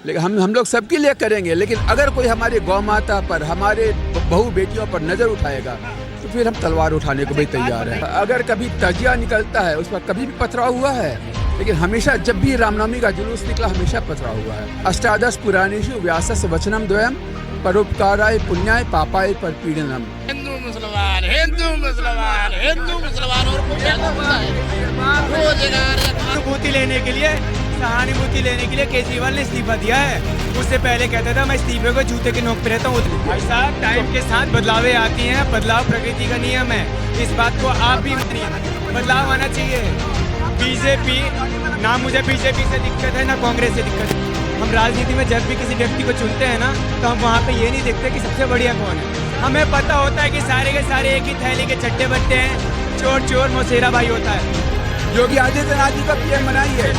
लेकिन हम लोग सबके लिए करेंगे, लेकिन अगर कोई हमारे गौ माता पर, हमारे बहू बेटियों पर नज़र उठाएगा तो फिर हम तलवार उठाने को भी तैयार हैं। अगर कभी तजिया निकलता है उस पर कभी भी पथराव हुआ है, लेकिन हमेशा जब भी रामनवमी का जुलूस निकला हमेशा पथराव हुआ है। अष्टादश पुराणेषु व्यासस्य वचनम द्वयम् परोपकाराय पुण्याय पापाय परपीडनम। हिंदू मुसलमान हिंदू मुसलमान हिंदू मुसलमान और सहानुभूति लेने के लिए केजरीवाल ने इस्तीफा दिया है। उससे पहले कहता था मैं इस्तीफे को जूते के नोक पे रहता हूँ। भाई साहब, टाइम के साथ बदलावें आती हैं, बदलाव प्रकृति का नियम है। इस बात को आप भी मानिए, बदलाव आना चाहिए। बीजेपी, ना मुझे बीजेपी से दिक्कत है ना कांग्रेस से दिक्कत है। हम राजनीति में जब भी किसी व्यक्ति को चुनते हैं ना, तो हम वहाँ पे ये नहीं देखते कि सबसे बढ़िया कौन है। हमें पता होता है कि सारे के सारे एक ही थैली के चट्टे बट्टे हैं, चोर चोर मौसेरा भाई होता है। योगी आदित्यनाथ जी का पीएम बनाइए,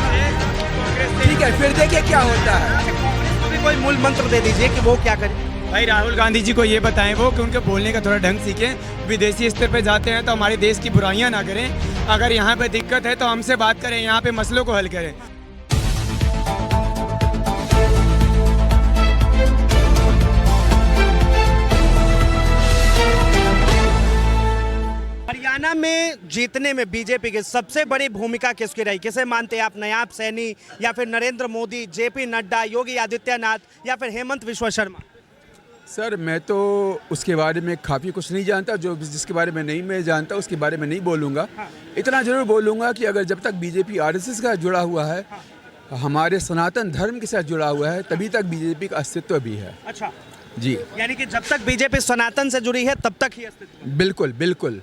ठीक है, फिर देखिए क्या होता है। कोई मूल मंत्र दे दीजिए कि वो क्या करे। भाई राहुल गांधी जी को ये बताएं वो कि उनके बोलने का थोड़ा ढंग सीखें। विदेशी स्तर पे जाते हैं तो हमारे देश की बुराइयां ना करें। अगर यहाँ पे दिक्कत है तो हमसे बात करें, यहाँ पे मसलों को हल करें। हरियाणा में जीतने में बीजेपी की सबसे बड़ी भूमिका किसकी रही? किसे मानते हैं आप, नयाब सैनी या फिर नरेंद्र मोदी, जेपी नड्डा, योगी आदित्यनाथ या फिर हेमंत विश्व शर्मा? सर, मैं तो उसके बारे में काफ़ी कुछ नहीं जानता। जो जिसके बारे में नहीं मैं जानता उसके बारे में नहीं बोलूँगा। इतना ज़रूर बोलूँगा कि अगर जब तक बीजेपी आरएसएस का जुड़ा हुआ है, हमारे सनातन धर्म के साथ जुड़ा हुआ है, तभी तक बीजेपी का अस्तित्व भी है। अच्छा जी, यानी कि जब तक बीजेपी सनातन से जुड़ी है तब तक ही अस्तित्व। बिल्कुल बिल्कुल।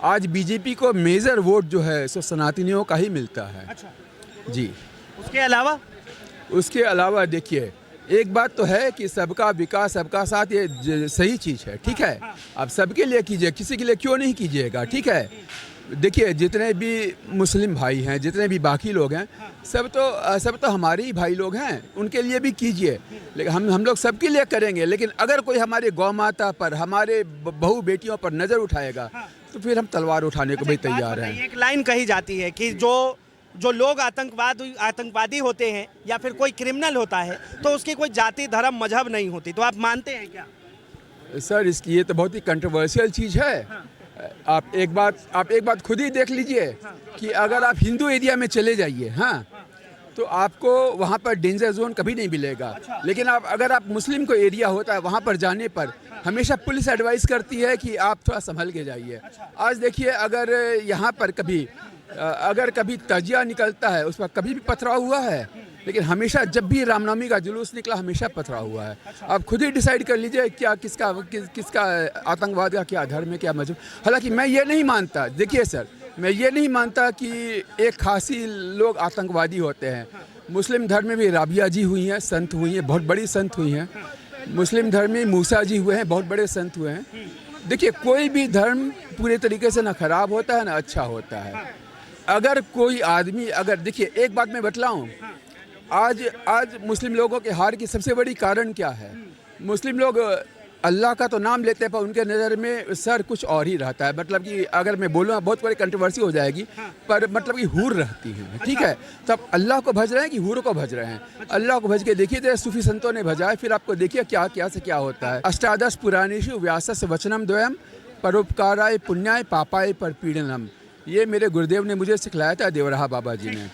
आज बीजेपी को मेजर वोट जो है सो सनातनियों का ही मिलता है। अच्छा जी, उसके अलावा देखिए, एक बात तो है कि सबका विकास सबका साथ, ये सही चीज़ है, ठीक है। आप सबके लिए कीजिए, किसी के लिए क्यों नहीं कीजिएगा, ठीक है। देखिए, जितने भी मुस्लिम भाई हैं, जितने भी बाकी लोग हैं, सब तो हमारे ही भाई लोग हैं, उनके लिए भी कीजिए। लेकिन हम लोग सबके लिए करेंगे, लेकिन अगर कोई हमारे गौ माता पर, हमारे बहू बेटियों पर नज़र उठाएगा तो फिर हम तलवार उठाने को भी तैयार हैं। एक लाइन कही जाती है कि जो लोग आतंकवादी होते हैं या फिर कोई क्रिमिनल होता है तो उसकी कोई जाति, धर्म, मजहब नहीं होती। तो आप मानते हैं क्या? सर, इसकी ये तो बहुत ही कंट्रोवर्शियल चीज़ है। आप एक बात खुद ही देख लीजिए कि अगर आप हिंदू एरिया में चले जाइए, हाँ, तो आपको वहाँ पर डेंजर जोन कभी नहीं मिलेगा। लेकिन अगर आप मुस्लिम को एरिया होता है, वहाँ पर जाने पर हमेशा पुलिस एडवाइस करती है कि आप थोड़ा संभल के जाइए। आज देखिए, अगर यहाँ पर कभी तजिया निकलता है उस पर कभी भी पथराव हुआ है, लेकिन हमेशा जब भी रामनवमी का जुलूस निकला हमेशा पथराव हुआ है। आप खुद ही डिसाइड कर लीजिए क्या किसका आतंकवाद का क्या धर्म है, क्या मजहब। हालांकि मैं ये नहीं मानता, देखिए सर, मैं ये नहीं मानता कि एक खासी लोग आतंकवादी होते हैं। मुस्लिम धर्म में भी राबिया जी हुई हैं, संत हुई हैं, बहुत बड़ी संत हुई हैं। मुस्लिम धर्म में मूसा जी हुए हैं, बहुत बड़े संत हुए हैं। देखिए, कोई भी धर्म पूरे तरीके से ना खराब होता है ना अच्छा होता है। अगर कोई आदमी, देखिए एक बात मैं बतलाऊं, आज मुस्लिम लोगों के हार की सबसे बड़ी कारण क्या है? मुस्लिम लोग अल्लाह का तो नाम लेते हैं पर उनके नज़र में सर कुछ और ही रहता है। मतलब कि अगर मैं बोलूँ बहुत बड़ी कंट्रोवर्सी हो जाएगी, पर मतलब कि हूर रहती है, ठीक है। तब अल्लाह को भज रहे हैं कि हूर को भज रहे हैं? अल्लाह को भज के देखिए, तो सूफी संतों ने भजा है, फिर आपको देखिए क्या से क्या होता है। अष्टादश पुराणेषु व्यासस्य वचनम द्वयम् परोपकाराय पुण्याय पापाय परपीडनम। ये मेरे गुरुदेव ने मुझे सिखलाया था, देवराहा बाबा जी ने।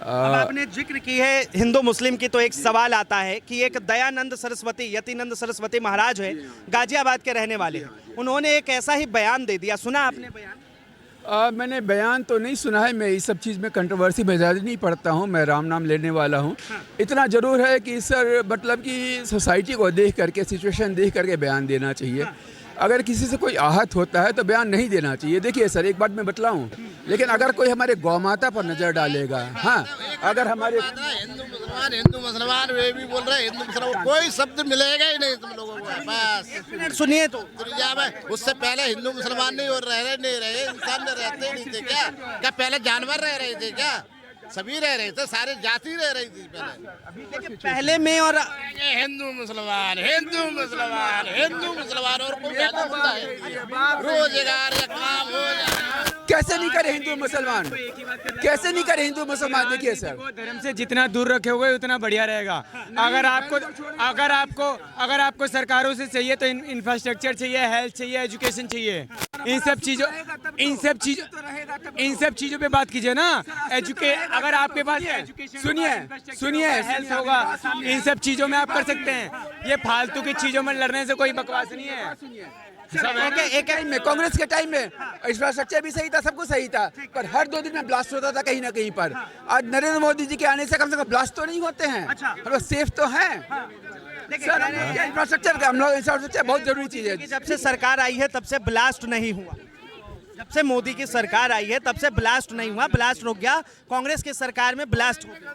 अब आपने जिक्र की है हिंदू मुस्लिम की, तो एक सवाल आता है कि एक दयानंद सरस्वती, यतिनंद सरस्वती महाराज है, गाजियाबाद के रहने वाले हैं। उन्होंने एक ऐसा ही बयान दे दिया, सुना आपने बयान? मैंने बयान तो नहीं सुना है। मैं इस सब चीज़ में कंट्रोवर्सी में ज़्यादा नहीं पढ़ता हूँ। मैं राम नाम लेने वाला हूँ। इतना ज़रूर है कि सर, मतलब कि सोसाइटी को देख करके, सिचुएशन देख करके बयान देना चाहिए। अगर किसी से कोई आहत होता है तो बयान नहीं देना चाहिए। देखिए सर, एक बात मैं बतलाऊं, लेकिन अगर कोई हमारे गौ माता पर नज़र डालेगा, हाँ, अगर हमारे हिंदू मुसलमान वे भी बोल रहे हैं, हिंदू मुसलमान कोई शब्द मिलेगा ही नहीं तुम लोगों को। बस सुनिए तो उससे पहले हिंदू मुसलमान नहीं रहे, इंसान रहते नहीं थे क्या पहले जानवर रह रहे थे क्या? सभी रह रहे थे, सारे जाति रह रही थी पहले में। और हिंदू मुसलमान हिंदू मुसलमान हिंदू मुसलमान और कोई रोजगार या काम हो जाए। कैसे नहीं करे हिंदू मुसलमान, कैसे नहीं करे हिंदू मुसलमान? देखिए सर, वो धर्म से जितना दूर रखे हुए उतना बढ़िया रहेगा। अगर आपको सरकारों से चाहिए तो इंफ्रास्ट्रक्चर चाहिए, हेल्थ चाहिए, एजुकेशन चाहिए, इन सब चीजों पे बात कीजिए ना। अगर आपके पास सुनिए हेल्थ होगा, इन सब चीजों में आप कर सकते हैं। ये फालतू की चीजों में लड़ने से कोई बकवास नहीं है। एक टाइम में, कांग्रेस के टाइम में इंफ्रास्ट्रक्चर भी सही था, सब कुछ सही था, पर हर 2 दिन में ब्लास्ट होता था कहीं ना कहीं पर। आज नरेंद्र मोदी जी के आने से कम ब्लास्ट तो नहीं होते हैं, हम लोग सेफ तो हैं। सर इंफ्रास्ट्रक्चर का, हम लोग इंफ्रास्ट्रक्चर बहुत जरूरी चीज है। जब से सरकार आई है तब से ब्लास्ट नहीं हुआ, जब से मोदी की सरकार आई है तब से ब्लास्ट नहीं हुआ, ब्लास्ट रुक गया। कांग्रेस की सरकार में ब्लास्ट हो गया।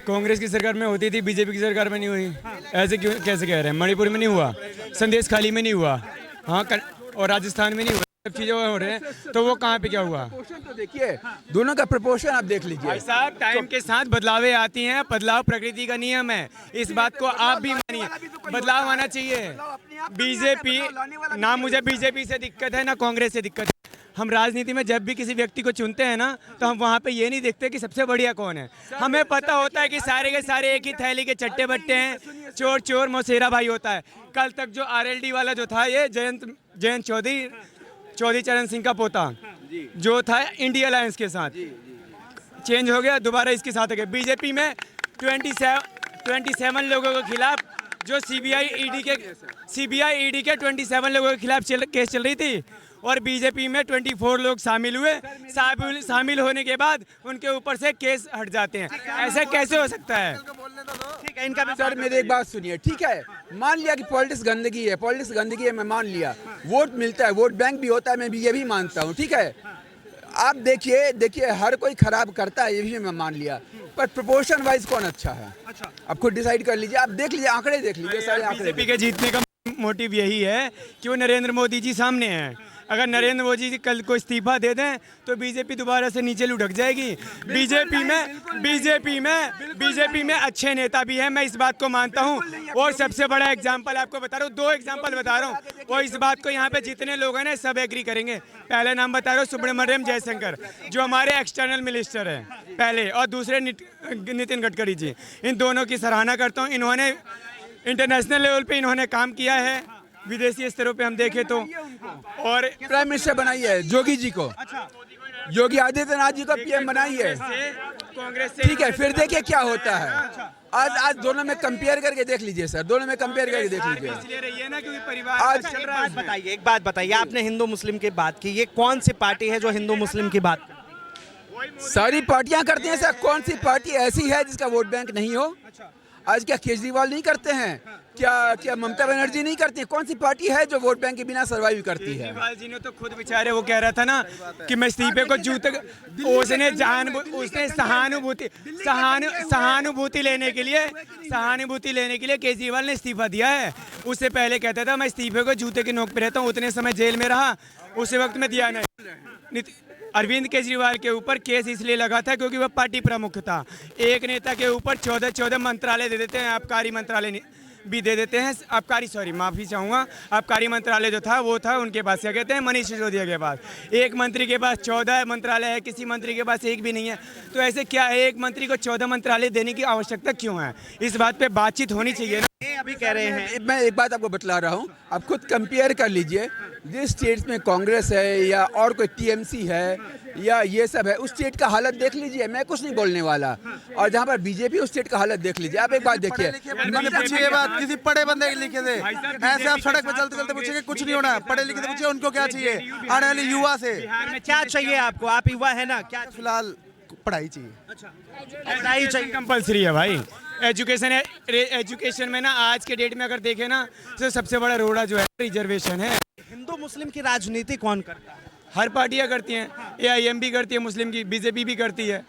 कांग्रेस की सरकार में होती थी, बीजेपी की सरकार में नहीं हुई। ऐसे क्यों, कैसे कह रहे हैं? मणिपुर में नहीं हुआ, संदेश खाली में नहीं हुआ, हाँ, और राजस्थान में नहीं हुआ, सब चीजें हो रहे हैं, तो वो कहाँ पे क्या हुआ? तो देखिए दोनों का प्रपोर्शन आप देख लीजिए भाई साहब, टाइम के साथ बदलावें आती हैं, बदलाव प्रकृति का नियम है, इस बात को आप भी मानिए। बदलाव आना चाहिए। बीजेपी ना, मुझे बीजेपी से दिक्कत है ना कांग्रेस से दिक्कत है। हम राजनीति में जब भी किसी व्यक्ति को चुनते हैं ना, तो हम वहाँ पे ये नहीं देखते कि सबसे बढ़िया कौन है। हमें पता होता है कि सारे के सारे एक ही थैली के चट्टे बट्टे हैं, चोर चोर मौसेरा भाई होता है। कल तक जो RLD वाला जो था, ये जयंत चौधरी चरण सिंह का पोता जो था इंडिया अलायंस के साथ, चेंज हो गया, दोबारा इसके साथ हो गया। बीजेपी में 27 लोगों के खिलाफ जो CBI ED के 27 लोगों के खिलाफ केस चल रही थी, और बीजेपी में 24 लोग शामिल हुए। शामिल होने के बाद उनके ऊपर से केस हट जाते हैं। ऐसा कैसे हो सकता है? ठीक है, इनका भी सर मेरी एक बात सुनिए, ठीक है, मान लिया कि पॉलिटिक्स गंदगी है, मैं मान लिया, वोट मिलता है, वोट बैंक भी होता है, मैं भी ये भी मानता हूँ, ठीक है। आप देखिए हर कोई खराब करता है, ये भी मैं मान लिया, पर प्रोपोर्शन वाइज कौन अच्छा है? आप खुद डिसाइड कर लीजिए, आप देख लीजिए, आंकड़े देख लीजिए, सारे आंकड़े। बीजेपी के जीतने का मोटिव यही है कि वो नरेंद्र मोदी जी सामने हैं। अगर नरेंद्र मोदी जी कल को इस्तीफा दे दें तो बीजेपी दोबारा से नीचे लुढ़क जाएगी। बीजेपी में अच्छे नेता भी हैं, मैं इस बात को मानता हूं। और सबसे बड़ा एग्जांपल आपको बता रहा हूं, 2 एग्जांपल बता रहा हूं, और इस बात को यहाँ पे जितने लोग हैं ना सब एग्री करेंगे। पहले नाम बता रहा हूँ, सुब्रमण्यम जयशंकर, जो हमारे एक्सटर्नल मिनिस्टर हैं पहले, और दूसरे नितिन गडकरी जी। इन दोनों की सराहना करता हूँ। इन्होंने इंटरनेशनल लेवल पे इन्होंने काम किया है, विदेशी स्तरों पे हम देखें तो। और प्राइम मिनिस्टर बनाई है योगी जी को, योगी आदित्यनाथ जी को PM बनाई है, कांग्रेस से, ठीक है। फिर देखिए क्या होता है। आज दोनों में कंपेयर करके देख लीजिए सर, दोनों में कंपेयर करके देख लीजिए। इसलिए रही है ना क्योंकि परिवार आज चल रहा है। एक बात बताइए, आपने हिंदू मुस्लिम की बात की, ये कौन सी पार्टी है जो हिंदू मुस्लिम की बात करती है? सारी पार्टियां करती हैं सर, कौन सी पार्टी ऐसी है जिसका वोट बैंक नहीं हो? आज क्या केजरीवाल नहीं करते हैं? क्या ममता बनर्जी नहीं करती है? कौन सी पार्टी है जो वोट बैंक के बिना सर्वाइव करती है? केजरीवाल जी ने तो खुद बेचारे, वो कह रहा था ना कि मैं इस्तीफे को उसने सहानुभूति लेने के लिए केजरीवाल ने इस्तीफा दिया है। उससे पहले कहता था मैं इस्तीफे को जूते के नोक पे रहता हूँ, उतने समय जेल में रहा, उसी वक्त में दिया नहीं। अरविंद केजरीवाल के ऊपर केस इसलिए लगा था क्योंकि वह पार्टी प्रमुख था। एक नेता के ऊपर 14 मंत्रालय दे देते हैं, आबकारी मंत्रालय भी दे देते हैं, माफ़ी चाहूँगा, आबकारी मंत्रालय जो था वो था उनके पास, क्या कहते हैं, मनीष सिसोदिया के पास। एक मंत्री के पास 14 मंत्रालय है, किसी मंत्री के पास एक भी नहीं है। तो ऐसे क्या है, एक मंत्री को 14 मंत्रालय देने की आवश्यकता क्यों है? इस बात पे बातचीत होनी चाहिए ना। ये अभी कह रहे हैं, मैं एक बात आपको बतला रहा हूँ, आप खुद कंपेयर कर लीजिए, जिस स्टेट्स में कांग्रेस है या और कोई TMC है या ये सब है, उस स्टेट का हालत देख लीजिए, मैं कुछ नहीं बोलने वाला। और जहाँ पर बीजेपी, उस स्टेट का हालत देख लीजिए। आप एक बात देखिए, मैंने पूछी ये बात, किसी पढ़े बंदे के लिखे थे, ऐसे आप सड़क पे चलते चलते पूछेंगे कुछ नहीं होना, पढ़े लिखे से पूछिए उनको क्या चाहिए, आने वाली युवा से बिहार में क्या चाहिए आपको? आप युवा है ना, क्या फिलहाल पढ़ाई चाहिए। पढ़ाई चाहिए, कंपलसरी है भाई। एजुकेशन में ना आज के डेट में अगर देखें ना, तो सबसे बड़ा रोड़ा जो है रिजर्वेशन है। हिंदू मुस्लिम की राजनीति कौन करता है? हर पार्टियां करती हैं, AIM भी करती है मुस्लिम की, बीजेपी भी करती है,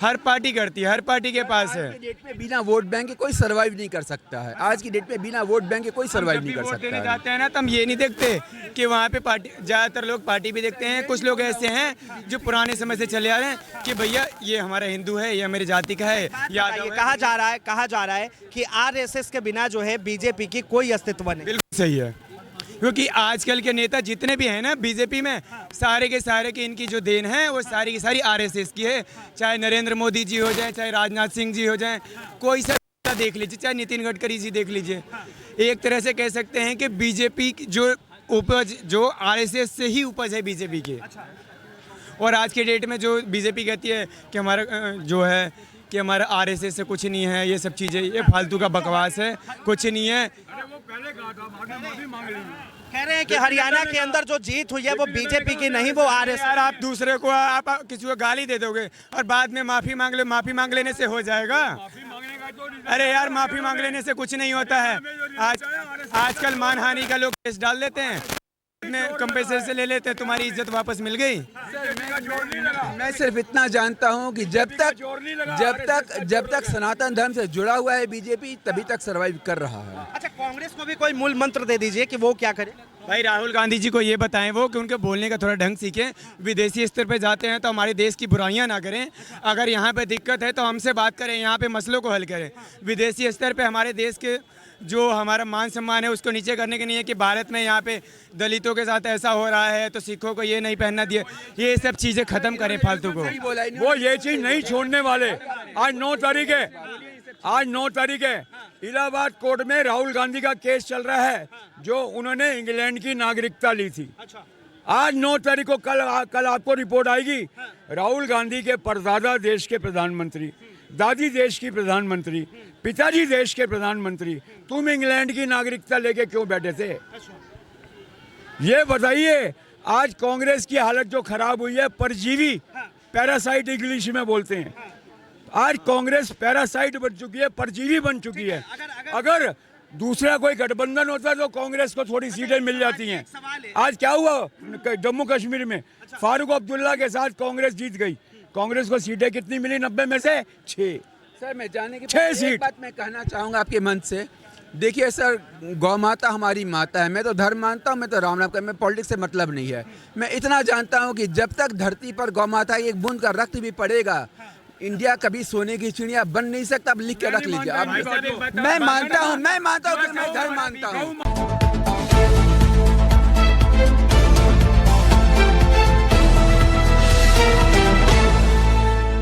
हर पार्टी करती है, हर पार्टी के पास है। आज की डेट में बिना वोट बैंक के कोई सर्वाइव नहीं कर सकता है। आज की डेट में बिना वोट बैंक के कोई सर्वाइव नहीं कर वोट सकता देने है। जाते हैं ना, तो हम ये नहीं देखते कि वहाँ पे पार्टी, ज़्यादातर लोग पार्टी भी देखते हैं। कुछ लोग ऐसे हैं जो पुराने समय से चले आ रहे हैं कि भैया ये हमारा हिंदू है, ये मेरी जाति का है, ये कहा जा रहा है कि RSS के बिना जो है बीजेपी की कोई अस्तित्व नहीं। बिल्कुल सही है, क्योंकि आजकल के नेता जितने भी हैं ना बीजेपी में, सारे के सारे की इनकी जो देन है वो सारी की सारी आरएसएस की है। चाहे नरेंद्र मोदी जी हो जाए, चाहे राजनाथ सिंह जी हो जाए, कोई सा देख लीजिए, चाहे नितिन गडकरी जी देख लीजिए। एक तरह से कह सकते हैं कि बीजेपी जो उपज, जो आरएसएस से ही उपज है बीजेपी की। और आज के डेट में जो बीजेपी कहती है कि हमारा जो है कि हमारा आरएसएस से कुछ नहीं है, ये सब चीज़ें ये फालतू का बकवास है, कुछ नहीं है। कह रहे हैं कि हरियाणा के अंदर जो जीत हुई है वो बीजेपी की नहीं, वो आरएसएस। यार आप दूसरे को आप किसी को गाली दे दोगे और बाद में माफ़ी मांग लो, माफ़ी मांग लेने से हो जाएगा? अरे यार माफ़ी मांग लेने से कुछ नहीं होता है। आजकल मानहानि का लोग केस डाल देते हैं, में कंपेंसेशन ले लेते हैं, तुम्हारी इज्जत वापस मिल गई। मैं सिर्फ इतना जानता हूं कि जब तक सनातन धर्म से जुड़ा हुआ है बीजेपी, तभी तक सरवाइव कर रहा है। अच्छा, कांग्रेस को भी कोई मूल मंत्र दे दीजिए कि वो क्या करे। भाई राहुल गांधी जी को ये बताएं वो कि उनके बोलने का थोड़ा ढंग सीखें। विदेशी स्तर पे जाते हैं तो हमारे देश की बुराइयां ना करें। अगर यहाँ पे दिक्कत है तो हमसे बात करें, यहाँ पे मसलों को हल करें। विदेशी स्तर पे हमारे देश के जो हमारा मान सम्मान है उसको नीचे करने के नहीं है कि भारत में यहाँ पे दलितों के साथ ऐसा हो रहा है तो सिखों को ये नहीं पहनना दिया। ये सब चीज़ें ख़त्म करें फालतू को। वो ये चीज़ नहीं छोड़ने वाले। आज 9 तारीख है इलाहाबाद कोर्ट में राहुल गांधी का केस चल रहा है, जो उन्होंने इंग्लैंड की नागरिकता ली थी। आज 9 तारीख को कल आपको रिपोर्ट आएगी। राहुल गांधी के परदादा देश के प्रधानमंत्री, दादी देश की प्रधानमंत्री, पिताजी देश के प्रधानमंत्री, तुम इंग्लैंड की नागरिकता लेके क्यों बैठे थे? ये बताइए। आज कांग्रेस की हालत जो खराब हुई है, परजीवी, पैरासाइट इंग्लिश में बोलते हैं। आज कांग्रेस पैरासाइट बन चुकी है, परजीवी बन चुकी है। अगर दूसरा कोई गठबंधन होता तो कांग्रेस को थोड़ी सीटें मिल जाती हैं। आज क्या हुआ जम्मू कश्मीर में? फारूक अब्दुल्ला के साथ कांग्रेस जीत गई। कांग्रेस को सीटें कितनी मिली? 90 में से 6। सर मैं जाने के 6 सीट। एक बात मैं कहना चाहूँगा आपके मन से। देखिए सर, गौ माता हमारी माता है। मैं तो धर्म मानता हूँ, मैं तो राम नाम का, मैं पॉलिटिक्स से मतलब नहीं है। मैं इतना जानता हूँ कि जब तक धरती पर गौ माता की एक बूंद का रक्त भी पड़ेगा, इंडिया कभी सोने की चिड़िया बन नहीं सकता। आप लिख के रख लीजिए। मैं मानता हूँ कि मैं धर्म मानता हूँ।